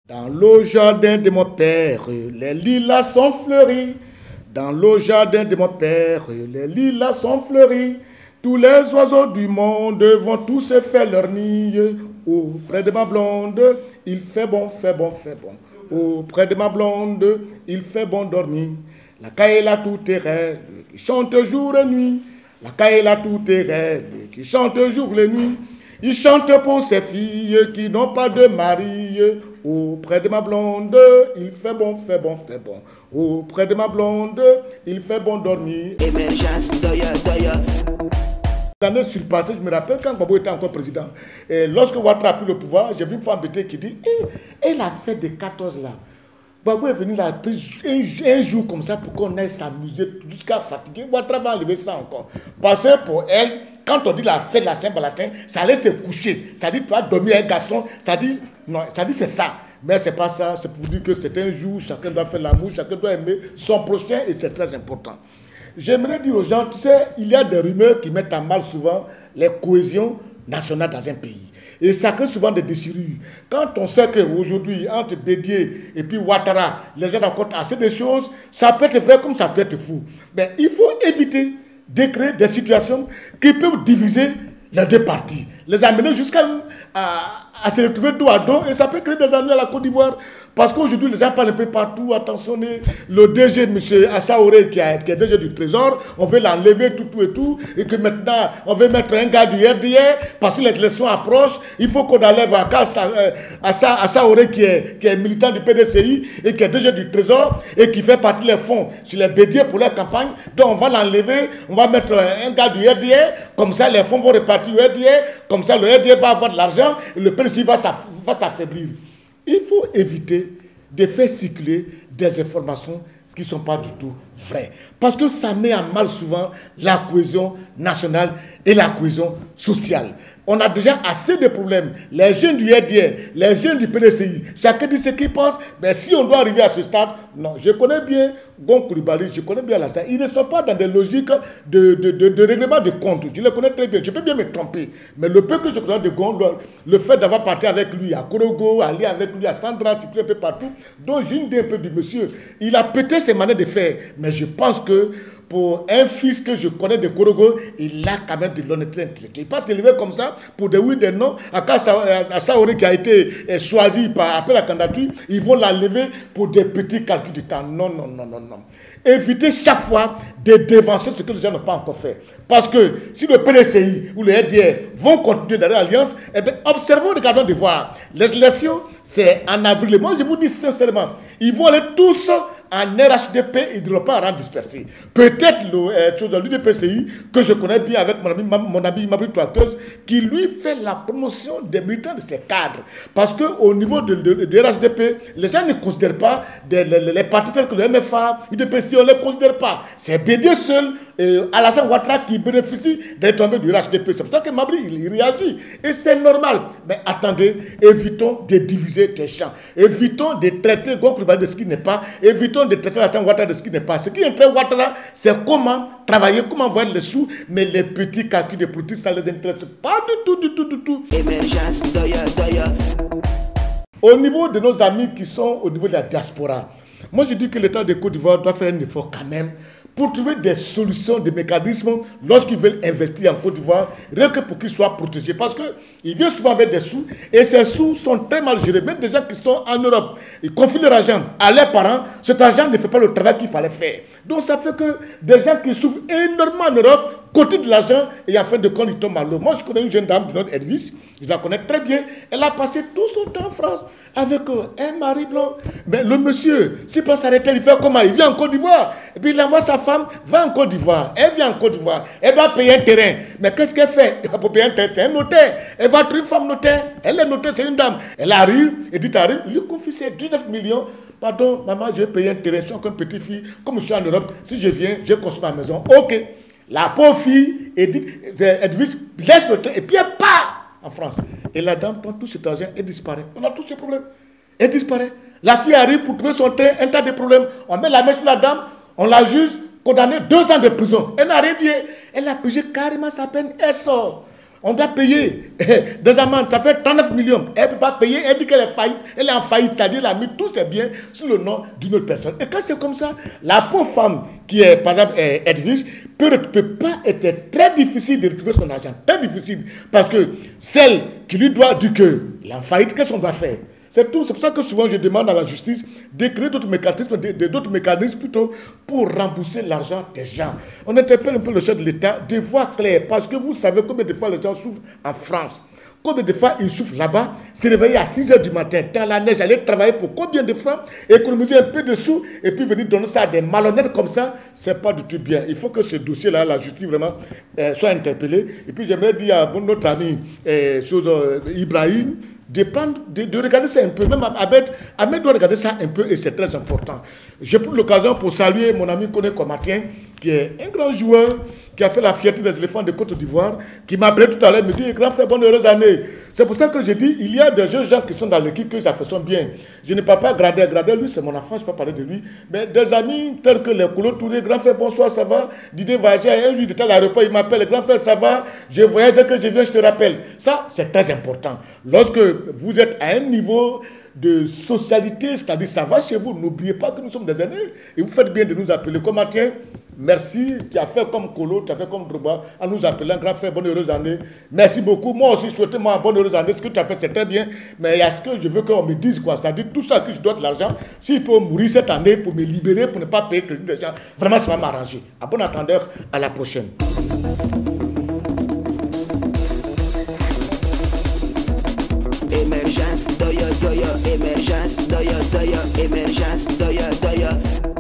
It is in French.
Dans le jardin de mon père, les lilas sont fleuris. Dans le jardin de mon père, les lilas sont fleuris. Tous les oiseaux du monde vont tous se faire leur nid. Auprès de ma blonde, il fait bon, fait bon, fait bon. Auprès de ma blonde, il fait bon dormir. La caïla tout est raide, qui chante jour et nuit. La caïla tout est raide, qui chante jour et nuit. Il chante pour ses filles qui n'ont pas de mari. Auprès de ma blonde, il fait bon, fait bon, fait bon. Auprès de ma blonde, il fait bon dormir. Émergence, doya, doya. L'année surpassée, je me rappelle quand Gbagbo était encore président. Et lorsque Ouattara a pris le pouvoir, j'ai vu une femme bêtée qui dit et la fête des 14 là. Gbagbo est venu là un jour comme ça pour qu'on aille s'amuser jusqu'à fatiguer. Ouattara va enlever ça encore. Parce que pour elle, quand on dit la fête de la Saint-Valentin, ça allait se coucher. Ça dit, tu vas dormir un garçon. Ça dit, non, ça dit c'est ça. Mais c'est pas ça. C'est pour dire que c'est un jour, chacun doit faire l'amour, chacun doit aimer son prochain et c'est très important. J'aimerais dire aux gens, tu sais, il y a des rumeurs qui mettent à mal souvent les cohésions nationales dans un pays. Et ça crée souvent des déchirures. Quand on sait qu'aujourd'hui, entre Bédié et puis Ouattara, les gens racontent assez de choses, ça peut être vrai comme ça peut être fou. Mais il faut éviter de créer des situations qui peuvent diviser les deux parties, les amener jusqu'à se retrouver dos à dos, et ça peut créer des ennuis à la Côte d'Ivoire. Parce qu'aujourd'hui, les gens parlent un peu partout. Attention, le DG, M. Assaoré, qui est DG du Trésor, on veut l'enlever, tout et tout. Et que maintenant, on veut mettre un gars du RDA, parce que les élections approchent. Il faut qu'on enlève Assaoré, qui est militant du PDCI, et qui est DG du Trésor, et qui fait partie des fonds sur les bédiers pour la campagne. Donc, on va l'enlever, on va mettre un gars du RDA, comme ça, les fonds vont repartir au RDA, comme ça, le RDA va avoir de l'argent, et le PDCI va s'affaiblir. Il faut éviter de faire circuler des informations qui ne sont pas du tout vraies. Parce que ça met à mal souvent la cohésion nationale et la cohésion sociale. On a déjà assez de problèmes. Les jeunes du RDR, les jeunes du PDCI, chacun dit ce qu'il pense. Mais si on doit arriver à ce stade, non, je connais bien Gon Coulibaly, je connais bien la Ils ne sont pas dans des logiques de règlement de compte. Je les connais très bien. Je peux bien me tromper. Mais le peu que je connais de Gon, le fait d'avoir parti avec lui à Korogo, aller avec lui à Sandra, un peu partout, donc j'ai une idée un peu du monsieur. Il a pété ses manières de faire. Mais je pense que pour un fils que je connais de Korogo, il a quand même de l'honnêteté intellectuelle. Il passe d'élever comme ça pour des oui, des non. À Saoré qui a été choisi après la candidature, ils vont l'enlever pour des petits calculs de temps. Non, non, non, non, non. Évitez chaque fois de dévancer ce que les gens n'ont pas encore fait. Parce que si le PDCI ou le RDR vont continuer dans l'alliance, eh bien, observons, regardons de voir. Les élections, c'est en avril. Moi, je vous dis sincèrement, ils vont aller tous en RHDP, ils ne vont pas rendre dispersés. Peut-être l'UDPCI, que je connais bien avec mon ami Mabri Toiteuse, qui lui fait la promotion des militants de ses cadres. Parce qu'au niveau de RHDP, les gens ne considèrent pas les partis tels que le MFA, l'UDPCI, on ne les considère pas. C'est Bédié seul, Alassane Ouattara qui bénéficie des tombées du RHDP. C'est pour ça que Mabri, il réagit. Et c'est normal. Mais attendez, évitons de diviser des champs. Évitons de traiter Gon Coulibaly de ce qui n'est pas. Évitons de traiter Alassane Ouattara de ce qui n'est pas. Ce qui intéresse Ouattara, c'est comment travailler, comment avoir les sous, mais les petits calculs de politique, ça ne les intéresse pas du tout, du tout, du tout. Émergence, doya, doya. Au niveau de nos amis qui sont au niveau de la diaspora, moi je dis que l'État de Côte d'Ivoire doit faire un effort quand même pour trouver des solutions, des mécanismes lorsqu'ils veulent investir en Côte d'Ivoire, rien que pour qu'ils soient protégés. Parce qu'ils viennent souvent avec des sous, et ces sous sont très mal gérés. Même des gens qui sont en Europe, ils confient leur argent à leurs parents, cet argent ne fait pas le travail qu'il fallait faire. Donc ça fait que des gens qui souffrent énormément en Europe, côté de l'argent, et en fin de compte, ils tombent à l'eau. Moi, je connais une jeune dame du nom d'Edwige, je la connais très bien. Elle a passé tout son temps en France avec un mari blanc. Mais le monsieur, s'il peut s'arrêter, il fait comment? Il vient en Côte d'Ivoire. Et puis il envoie sa femme, va en Côte d'Ivoire. Elle vient en Côte d'Ivoire. Elle va payer un terrain. Mais qu'est-ce qu'elle fait? Elle va payer un terrain, c'est un notaire. Elle va être une femme notaire. Elle est notaire, c'est une dame. Elle arrive, elle dit arrive, il lui confie ses 19 millions. Pardon, maman, je vais payer un terrain. Je suis encore une petite fille. Comme je suis en Europe, si je viens, je construis ma maison. Ok. La pauvre fille, Edwige, laisse le train et puis elle part en France. Et la dame prend tout cet argent et disparaît. On a tous ces problèmes. Elle disparaît. La fille arrive pour trouver son train, un tas de problèmes. On met la main sur la dame, on la juge, condamnée 2 ans de prison. Elle n'a rien dit. Elle a pigé carrément sa peine, elle sort. On doit payer des amendes. Ça fait 39 millions. Elle ne peut pas payer. Elle dit qu'elle est faillite. Elle est en faillite. C'est-à-dire qu'elle a mis tous ses biens sur le nom d'une autre personne. Et quand c'est comme ça, la pauvre femme qui est, par exemple, Edwige, peut pas être très difficile de retrouver son argent. Très difficile. Parce que celle qui lui doit dire qu'elle est en faillite, qu'est-ce qu'on doit faire? C'est tout. C'est pour ça que souvent je demande à la justice de créer d'autres mécanismes, plutôt pour rembourser l'argent des gens. On interpelle un peu le chef de l'État de voir clair, parce que vous savez combien de fois les gens souffrent en France. Combien de fois ils souffrent là-bas, se réveiller à 6 h du matin, dans la neige, aller travailler pour combien de francs, économiser un peu de sous, et puis venir donner ça à des malhonnêtes comme ça, c'est pas du tout bien. Il faut que ce dossier-là, la justice vraiment, soit interpellée. Et puis j'aimerais dire à notre ami Ibrahim, de regarder ça un peu, même Ahmed doit regarder ça un peu et c'est très important. J'ai pris l'occasion pour saluer mon ami Koné Komatien, qui est un grand joueur, qui a fait la fierté des éléphants de Côte d'Ivoire, qui m'a appelé tout à l'heure, me dit, grand frère, bonne heureuse année. C'est pour ça que j'ai dit, il y a des jeunes gens qui sont dans l'équipe, que ça fait son bien. Je ne parle pas Gradel. Gradel, lui, c'est mon enfant, je ne peux pas parler de lui. Mais des amis tels que les Koulo Touré, grand frère, bonsoir, ça va? Didier Vagé, un jour, il était à l'aéroport, il m'appelle, grand frère, ça va? Je voyage, dès que je viens, je te rappelle. Ça, c'est très important. Lorsque vous êtes à un niveau de socialité, c'est-à-dire ça va chez vous, n'oubliez pas que nous sommes des aînés et vous faites bien de nous appeler. Comment tiens, merci, tu as fait comme Kolo, tu as fait comme Droba, à nous appeler, un grand frère, bonne heureuse année. Merci beaucoup. Moi aussi, souhaitez-moi bonne heureuse année. Ce que tu as fait, c'est très bien, mais il y a ce que je veux qu'on me dise, quoi. C'est-à-dire tout ça que je dois de l'argent, s'il peut mourir cette année pour me libérer, pour ne pas payer crédit des gens, vraiment, ça va m'arranger. À bon attendeur, à la prochaine. Emergence, doya, doya, emergence, doya, doya, emergence, doya, doya.